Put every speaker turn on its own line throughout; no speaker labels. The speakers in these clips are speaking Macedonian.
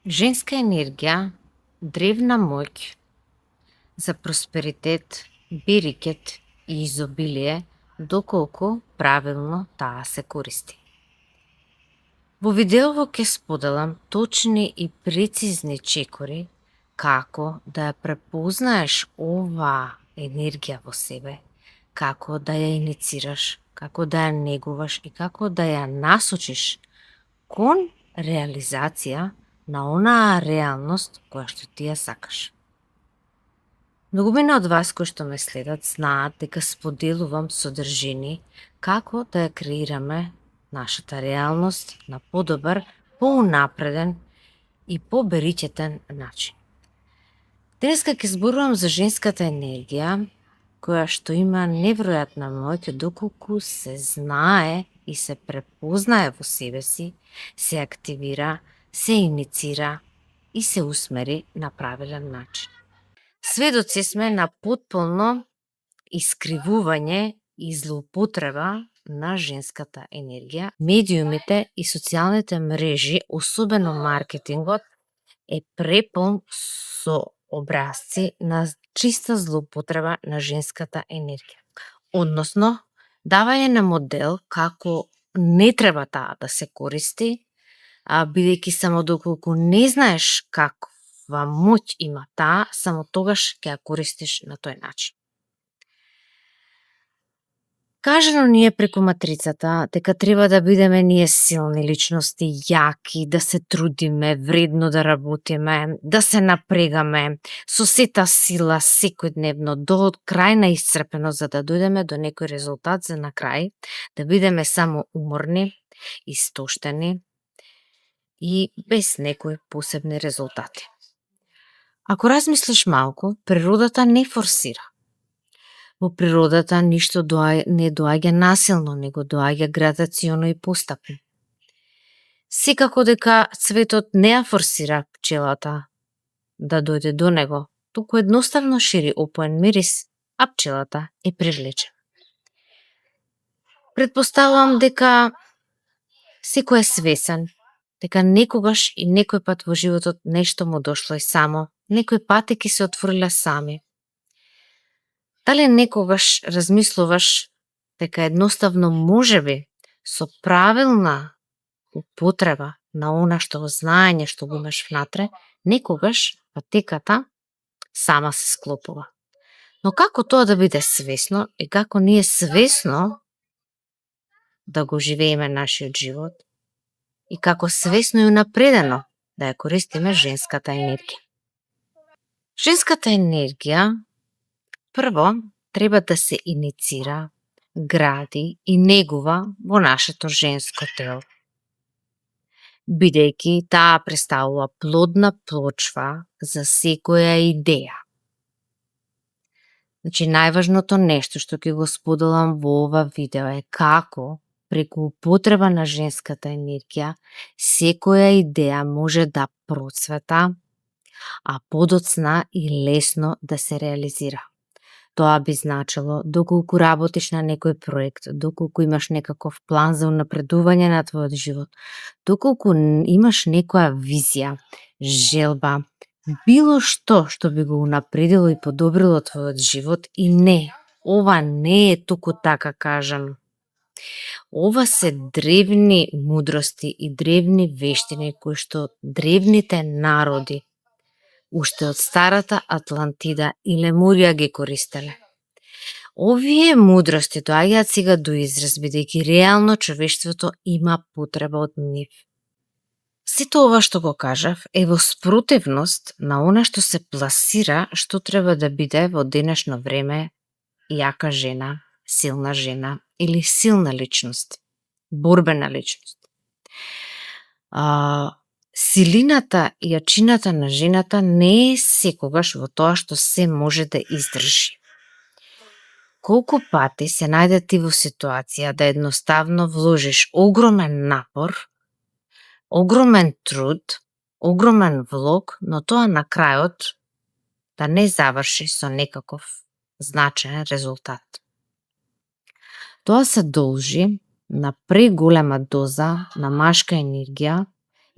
Женска енергија, древна моќ за просперитет, берекет и изобилие, доколку правилно таа се користи. Во видеово ќе споделам точни и прецизни чекори како да ја препознаеш оваа енергија во себе, како да ја иницираш, како да ја негуваш и како да ја насочиш кон реализација на онаа реалност која што ти ја сакаш. Многумина од вас кои што ме следат знаат дека споделувам содржини како да ја креираме нашата реалност на подобар, поунапреден и поберичетен начин. Денеска ќе зборувам за женската енергија, која што има невројатна моќ доколку се знае и се препознае во себе си, се активира, се иницира и се усмери на правилен начин. Сведоци сме на потполно искривување и злоупотреба на женската енергија. Медиумите и социјалните мрежи, особено маркетингот, е препун со образци на чиста злоупотреба на женската енергија. Односно, давање на модел како не треба таа да се користи, бидејќи само доколку не знаеш каква моќ има таа, само тогаш ќе ја користиш на тој начин. Кажано ни е преку матрицата дека треба да бидеме ние силни личности, јаки, да се трудиме, вредно да работиме, да се напрегаме со сета сила секојдневно до крајна исцрпено за да дојдеме до некој резултат за на крај да бидеме само уморни, истоштени и без некои посебни резултати. Ако размислиш малку, природата не форсира. Во природата ништо не доаѓа насилно, него доаѓа градационо и постапно. Секако дека цветот не ја форсира пчелата да дојде до него, туку едноставно шири опоен мирис, а пчелата е привлечена. Претпоставувам дека секој е свесен дека некогаш и некој пат во животот нешто му дошло и само, некои пати ќе се отвориле сами. Дали некогаш размислуваш дека едноставно можеби со правилна употреба на она што знаење што го имаш внатре, некогаш патеката сама се склопува. Но како тоа да биде свесно и како ние свесно да го живееме нашиот живот и како свесно и унапредено да ја користиме женската енергија. Женската енергија прво треба да се иницира, гради и негува во нашето женско тело, бидејќи таа представува плодна почва за секоја идеја. Значи, најважното нешто што ќе го споделам во ова видео е како преку употреба на женската енергија секоја идеја може да процвета, а подоцна и лесно да се реализира. Тоа би значило доколку работиш на некој проект, доколку имаш некаков план за унапредување на твојот живот, доколку имаш некоја визија, желба, било што што би го унапредило и подобрило твојот живот и не, ова не е туку така кажано. Ова се древни мудрости и древни вештини кои што древните народи уште од старата Атлантида и Лемурија ги користеле. Овие мудрости доаѓаат сега до израз бидејќи реално човештвото има потреба од нив. Сето ова што го кажав е во спротивност на она што се пласира што треба да биде во денешно време јака жена, силна жена или силна личност, борбена личност. Силината и јачината на жената не е секогаш во тоа што се може да издржи. Колку пати се најде ти во ситуација да едноставно вложиш огромен напор, огромен труд, огромен влог, но тоа на крајот да не заврши со некаков значаен резултат. Тоа се должи на преголема доза на машка енергија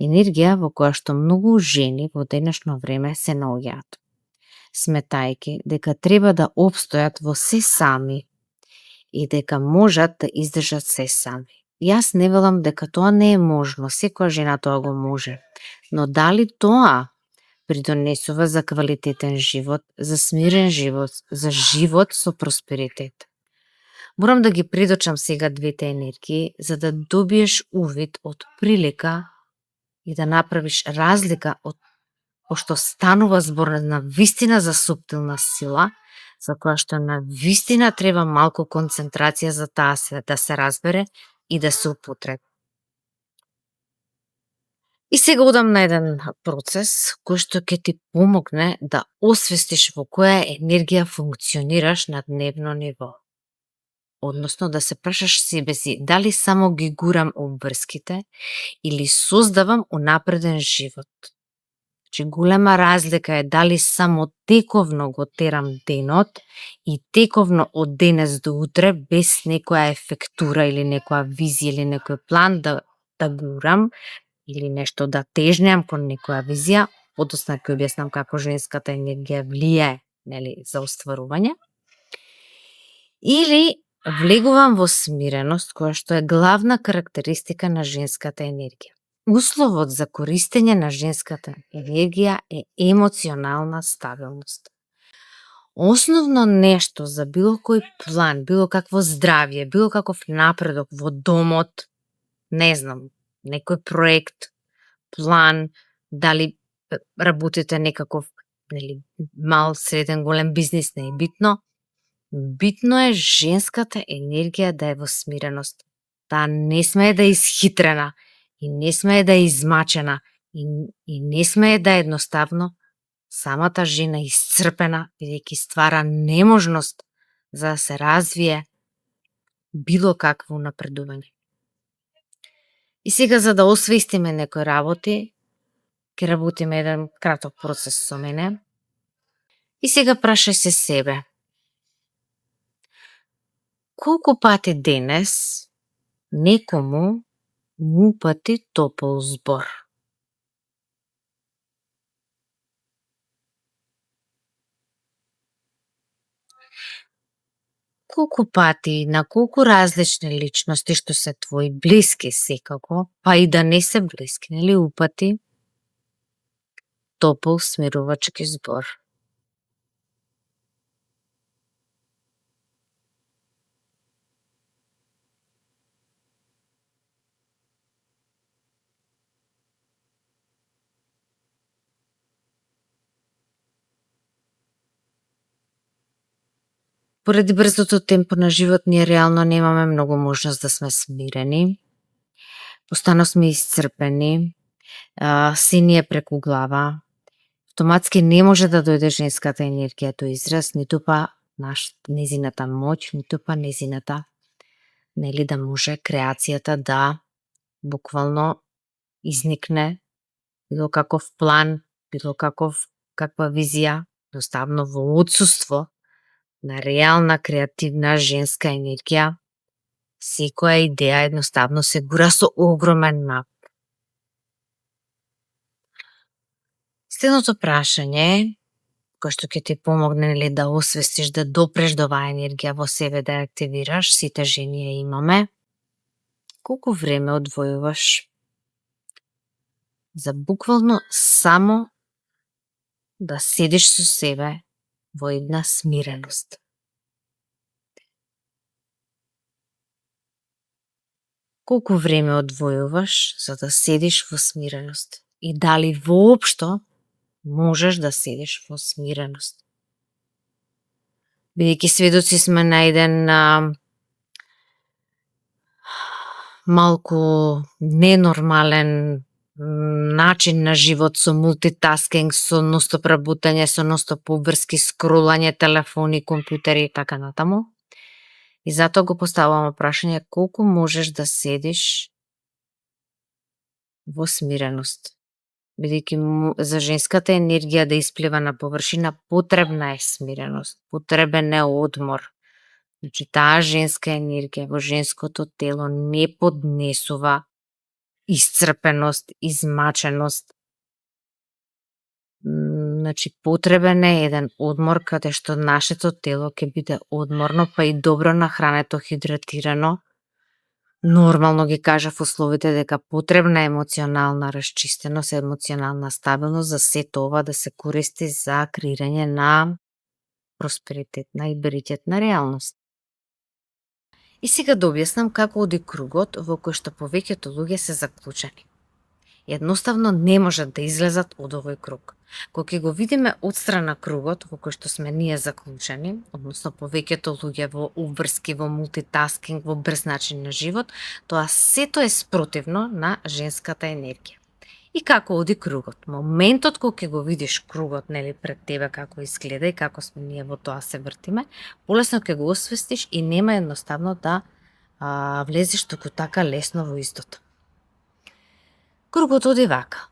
Енергија во која што многу жени во денешно време се наоѓаат, сметајќи дека треба да опстојат во се сами и дека можат да издржат се сами. Јас не велам дека тоа не е можно, секоја жена тоа го може, но дали тоа придонесува за квалитетен живот, за смирен живот, за живот со просперитет? Морам да ги предочам сега двете енергии, за да добиеш увид од прилика и да направиш разлика од пошто станува збор на вистина за суптилна сила, за која што на вистина треба малку концентрација за таа да се разбере и да се употреби. И сега одам на еден процес кој што ќе ти помогне да освестиш во која енергија функционираш на дневно ниво. Односно да се прашаш себе си дали само ги гурам обврските или создавам унапреден живот. Значи голема разлика е дали само тековно го терам денот и тековно од денес до утре без некоја ефектура или некоја визија или некој план да гурам или нешто да тежнеам кон некоја визија, подоцна ќе објаснам како женската енергија влијае, нели, за остварување. Или влегувам во смиреност која што е главна карактеристика на женската енергија. Условот за користење на женската енергија е емоционална стабилност. Основно нешто за било кој план, било какво здравје, било каков напредок во домот, не знам, некој проект, план, дали работите некаков, нели, мал, среден, голем бизнис, не е битно. Битно е женската енергија да е во смиреност. Таа не смее да е исхитрена и не смее да е измачена и не смее да е едноставно самата жена исцрпена, бидејќи ствара неможност за да се развие било какво напредување. И сега за да освестиме некои работи, ќе работиме еден краток процес со мене. И сега прашај се себе. Колку пати денес некому му упати топол збор? Колку пати на колку различни личности што се твои блиски секако, па и да не се блиски, нели, упати топол смирувачки збор? Поради брзото темпо на живот, ние реално немаме многу можност да сме смирени. Постојано сме исцрпени, се ни е преку глава. Автоматски не може да дојде женската енергија до израз, ниту па незината моќ, ниту па незината, нели, да може креацијата да буквално изникне, било каков план, било каква визија, едноставно во отсуство на реална креативна женска енергија, секоја идеја едноставно се гура со огромен напор. Следното прашање, кое што ќе ти помогне, нели, да освестиш, да допреш до оваа енергија во себе, да ја активираш, сите жени ја имаме. Колку време одвојуваш за буквално само да седиш со себе во една смиреност? Колку време одвојуваш за да седиш во смиреност? И дали воопшто можеш да седиш во смиреност? Бидејќи сведоци сме на еден малку ненормален начин на живот со мултитаскинг, со ностоп работење, со ностоп обврски, скролање, телефони, компјутери и така натаму. И затоа го поставуваме прашање колку можеш да седиш во смиреност. Бидејќи за женската енергија да исплива на површина потребна е смиреност, потребен е одмор. Значи таа женска енергија во женското тело не поднесува исцрпеност, измаченост. Значи потребен е еден одмор каде што нашето тело ќе биде одморно, па и добро нахрането, хидратирано. Нормално ги кажав условите дека потребна е емоционална расчистеност, емоционална стабилност за сето ова да се користи за креирање на просперитетна и бериќетна реалност. И сега да објаснам како оди кругот во кој што повеќето луѓе се заклучени. Едноставно не можат да излезат од овој круг. Кога ќе го видиме отстрана кругот во кој што сме ние заклучени, односно повеќето луѓе во уврски, во мултитаскинг, во брз начин на живот, тоа сето е спротивно на женската енергија. И како оди кругот? Моментот кога ќе го видиш кругот, нели, пред тебе како изгледа и како сме ние во тоа се вртиме, полесно ќе го освестиш и нема едноставно да влезеш туку така лесно во истото. Кругот оди вака.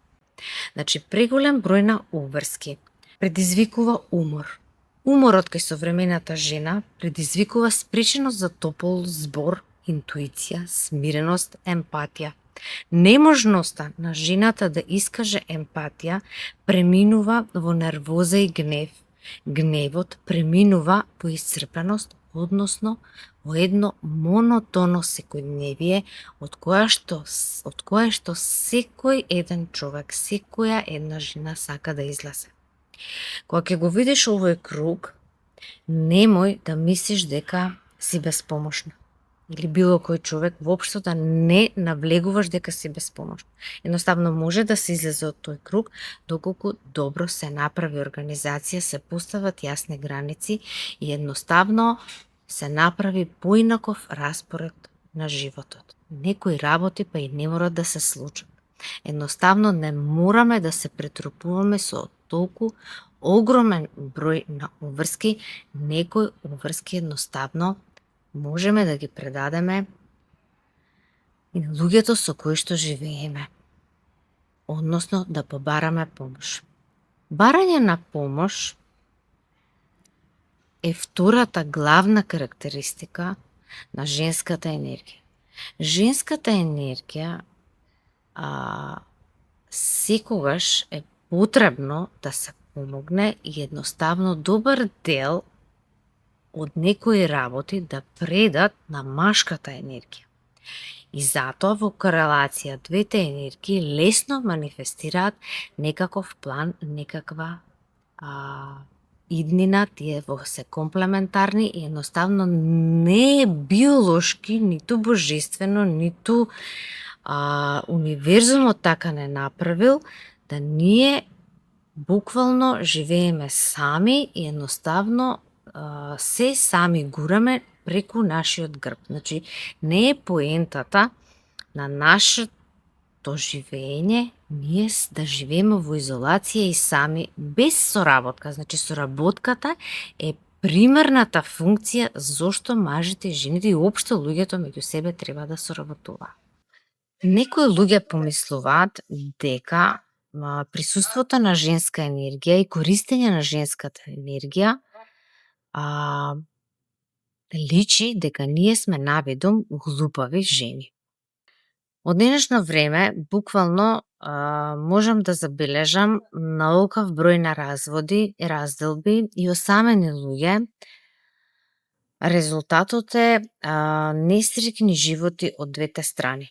Значи, преголем број на уврски предизвикува умор. Уморот кај современата жена предизвикува спреченост за топол збор, интуиција, смиреност, емпатија. Неможноста на жената да искаже емпатија преминува во нервоза и гнев. Гневот преминува во исцрпеност, односно во едно монотоно секојдневие од кое што секој еден човек, секоја една жена сака да излезе. Кога ќе го видиш овој круг, немој да мислиш дека си безпомошна или било кој човек, воопшто да не навлегуваш дека си безпомошна. Едноставно може да се излезе од тој круг доколку добро се направи организација, се постават јасни граници и едноставно се направи поинаков распоред на животот. Некои работи па и не мора да се случат. Едноставно не мораме да се претрупуваме со толку огромен број на уврски. Некои уврски едноставно можеме да ги предадеме и на луѓето со кои што живееме. Односно да побараме помош. Барање на помош е втората главна карактеристика на женската енергија. Женската енергија секогаш е потребно да се помогне и едноставно добар дел од некои работи да предат на машката енергија. И затоа во корелација двете енергии лесно манифестираат некаков план, некаква иднина, тие се комплементарни и едноставно не е биолошки, ниту божествено, ниту универзумот така не направил да ние буквално живееме сами и едноставно се сами гураме преку нашиот грб. Значи, не е поентата на нашето живење ние да живееме во изолација и сами без соработка. Значи, соработката е примерната функција зошто мажите и жените и општо луѓето меѓу себе треба да соработуваат. Некои луѓе помислуваат дека присуството на женска енергија и користење на женската енергија личи дека ние сме навидум глупави жени. Од денешно време, буквално, можам да забележам наокав број на разводи, разделби и осамени луѓе. Резултатот е несреќни животи од двете страни.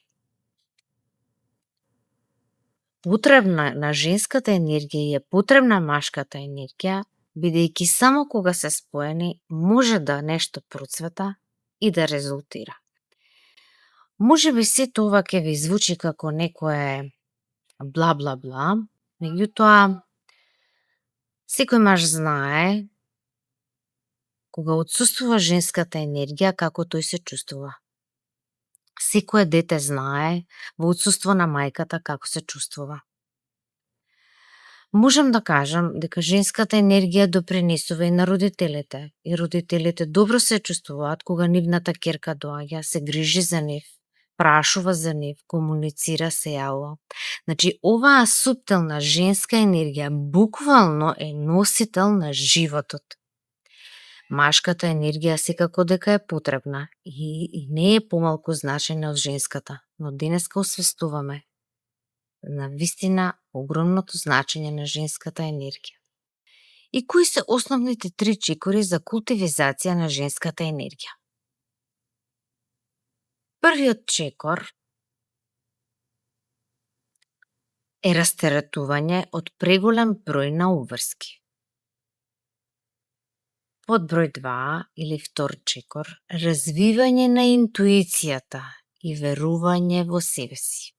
Потребна на женската енергија и е потребна машката енергија, бидејќи само кога се споени може да нешто процвета и да резултира. Може би сето ова ќе ви звучи како некое бла-бла-бла, меѓутоа секој маж знае кога отсуствува женската енергија како тој се чувствува. Секое дете знае во отсуство на мајката како се чувствува. Можам да кажам дека женската енергија допринесува и на родителите. И родителите добро се чувствуваат кога нивната ќерка доаѓа, се грижи за нив, прашува за нив, комуницира, се јавува. Значи, оваа суптилна женска енергија буквално е носител на животот. Машката енергија секако дека е потребна и не е помалку значајна од женската, но денеска освестуваме на вистина огромното значење на женската енергија. И кои се основните 3 чекори за култивизација на женската енергија? Првиот чекор е растеретување од преголем број на уврски. Под број 2 или втор чекор, развивање на интуицијата и верување во себе си.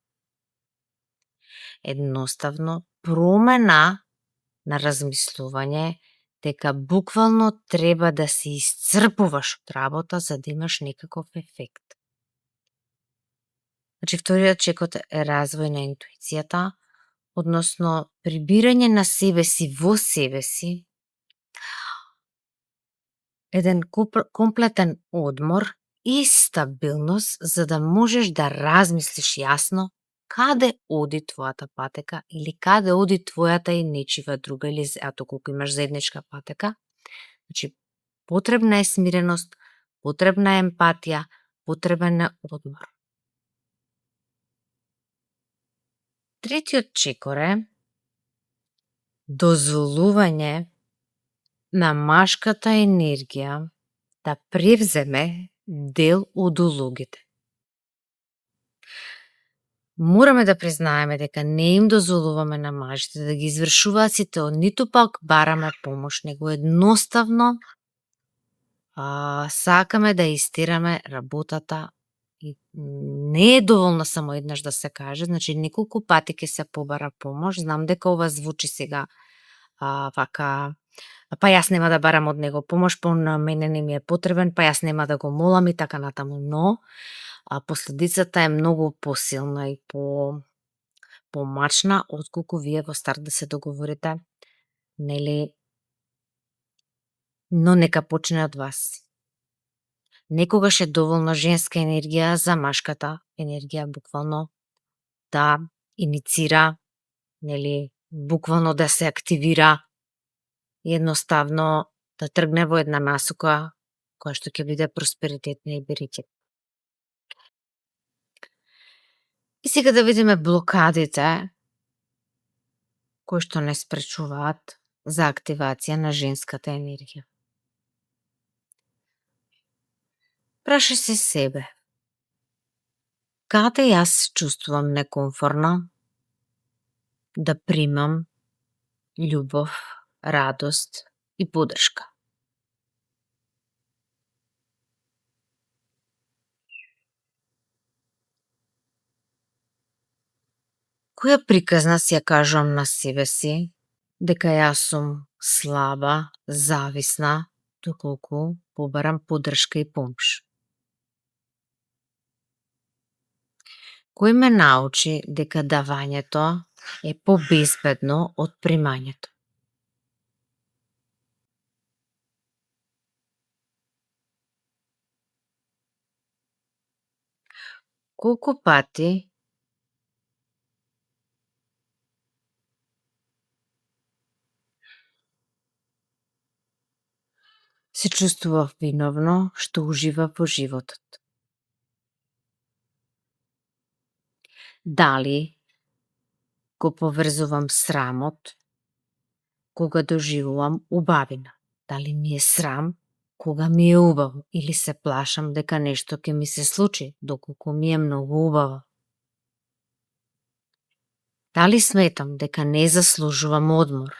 Едноставно, промена на размислување дека буквално треба да се исцрпуваш од работа за да имаш некаков ефект. Значи, вториот чекор е развој на интуицијата, односно прибирање на себе си во себе си, еден комплетен одмор и стабилност за да можеш да размислиш јасно каде оди твојата патека или каде оди твојата и нечива друга или колку имаш заедничка патека. Значи, потребна е смиреност, потребна е емпатија, потребен е одмор. Третиот чекор е дозволување на машката енергија да превземе дел од улогите. Мораме да признаеме дека не им дозволуваме на мажите да ги извршуваат сите, ниту пак бараме помош, него едноставно сакаме да истераме работата и не е доволно само еднаш да се каже, значи неколку пати ќе се побара помош. Знам дека ова звучи сега вака, па јас нема да барам од него помош, па на мене не ми е потребен, па јас нема да го молам и така натаму, но последицата е многу посилна и помачна отколку вие во старт да се договорите, нели, но нека почне од вас. Некогаш е доволно женска енергија за машката енергија буквално да иницира, нели, буквално да се активира, едноставно да тргне во една насока која што ќе биде просперитетна и береќет. И сега да видиме блокадите кои што не спречуваат за активација на женската енергија. Прашај се себе. Каде јас се чувствувам некомфорно да примам љубов, радост и поддршка? Која приказна си ја кажувам на себе си дека јас сум слаба, зависна, доколку побарам поддршка и помош? Кој ме научи дека давањето е побезбедно од примањето? Колку пати се чувствував виновно што уживав во животот? Дали го поврзувам срамот кога доживувам убавина? Дали ми е срам кога ми е убаво или се плашам дека нешто ќе ми се случи доколку ми е многу убаво? Дали сметам дека не заслужувам одмор?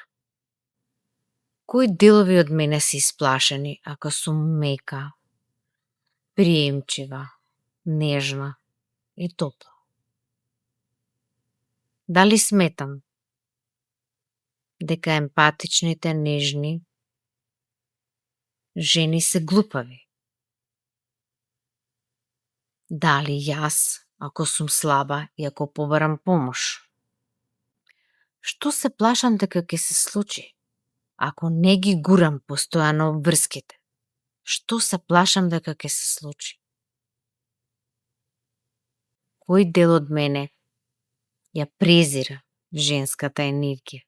Кои делови од мене се исплашени ако сум мека, приемчива, нежна и топла? Дали сметам дека емпатичните, нежни жени се глупави? Дали јас, ако сум слаба и ако побарам помош? Што се плашам дека ќе се случи ако не ги гурам постојано врските? Што се плашам дека ќе се случи? Кој дел од мене ја презира женската енергија?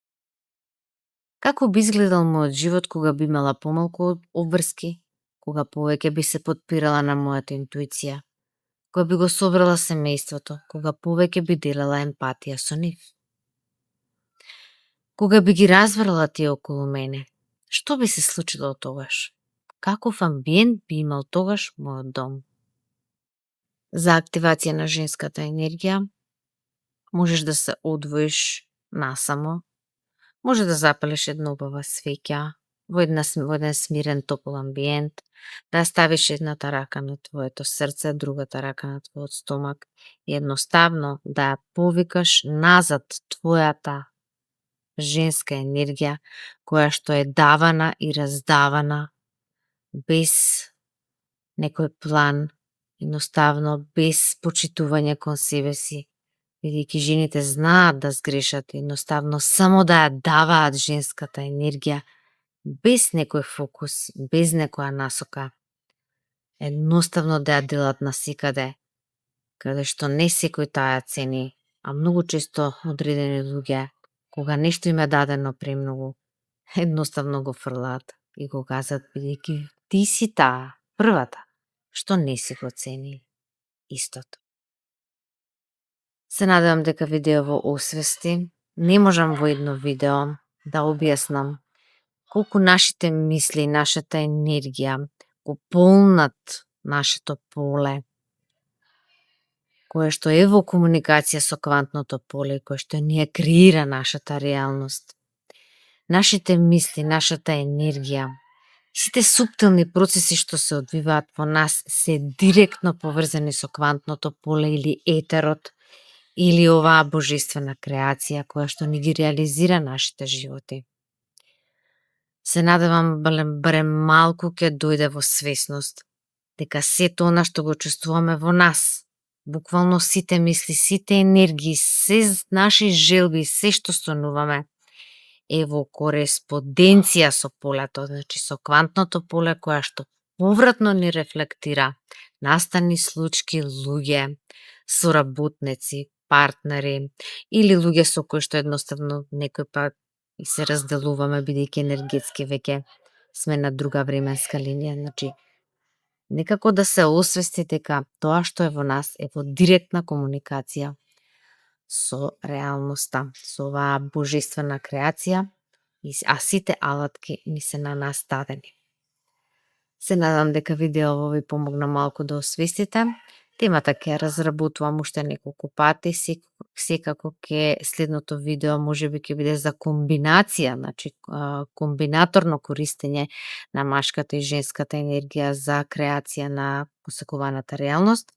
Како би изгледал мојот живот кога би имала помалку обврски, кога повеќе би се подпирала на мојата интуиција, кога би го собрала семејството, кога повеќе би делела емпатија со нив? Кога би ги разбрала тие околу мене, што би се случило тогаш? Каков амбиент би имал тогаш мојот дом? За активација на женската енергија можеш да се одвоиш насамо, може да запалиш една убава свеќа во еден смирен топол амбиент, да ја ставиш едната рака на твоето срце, другата рака на твојот стомак и едноставно да ја повикаш назад твојата женска енергија која што е давана и раздавана без некој план, едноставно без почитување кон себе си, бидејќи жените знаат да сгрешат, едноставно само да ја даваат женската енергија без некој фокус, без некоја насока, едноставно да ја делат насекаде, каде што не секој таа ја цени, а многу често одредени луѓе, кога нешто им е дадено премногу, едноставно го фрлаат и го газат, бидејќи ти си таа, првата, што не си го цени истото. Се надевам дека видеово освести. Не можам во едно видео да објаснам колку нашите мисли, нашата енергија го полнат нашето поле, кое што е во комуникација со квантното поле, кое што ни ја креира нашата реалност. Нашите мисли, нашата енергија, сите суптилни процеси што се одвиваат во нас се директно поврзани со квантното поле или етерот, или оваа божествена креација која што ни ги реализира нашите животи. Се надевам барем малку ќе дојде во свесност дека сето она што го чувствуваме во нас, буквално сите мисли, сите енергии, се наши желби, се што сонуваме, е во кореспонденција со полето, значи со квантното поле која што повратно ни рефлектира настани случки, луѓе, соработници, партнери или луѓе со кои што едноставно некој пат и се разделуваме бидејќи енергетски веќе сме на друга временска линија, значи некако да се освести дека тоа што е во нас е во директна комуникација со реалноста, со оваа божествена креација, а сите алатки ни се на нас дадени. Се надам дека видеово ви помогна малку да освестите. Темата ќе ја разработувам уште неколку пати, секако ќе следното видео можеби ќе биде за комбинација, значи комбинаторно користење на машката и женската енергија за креација на посекуваната реалност,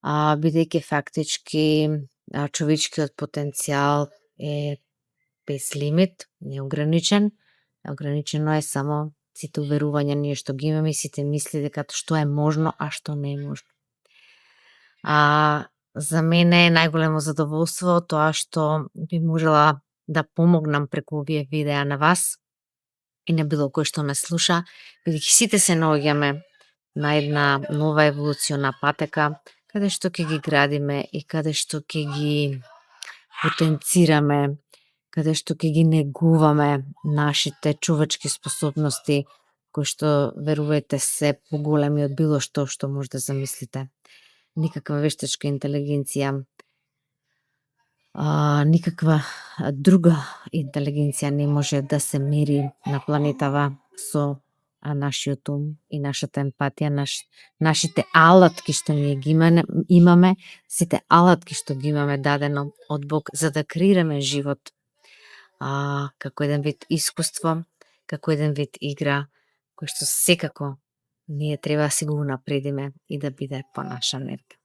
бидејќи фактички човечкиот потенцијал е без лимит, неограничен, ограничено е само сите уверувања ние што ги имаме и сите мисли дека што е можно, а што не е можно. За мене е најголемо задоволство тоа што би можела да помогнам преку овие видеа на вас и на било кој што ме слуша, бидејќи сите се наоѓаме на една нова еволуциона патека, каде што ќе ги градиме и каде што ќе ги потенцираме, каде што ќе ги негуваме нашите човечки способности, кои што, верувајте, се поголеми од било што може да замислите. Никаква вештачка интелигенција, никаква друга интелигенција не може да се мери на планетава со нашиот ум и нашата емпатија, нашите алатки што ние ги имаме, сите алатки што ги имаме дадено од Бог за да креираме живот како еден вид искуство, како еден вид игра, кој што секако ние треба да си го унапредиме и да биде по наша мерка.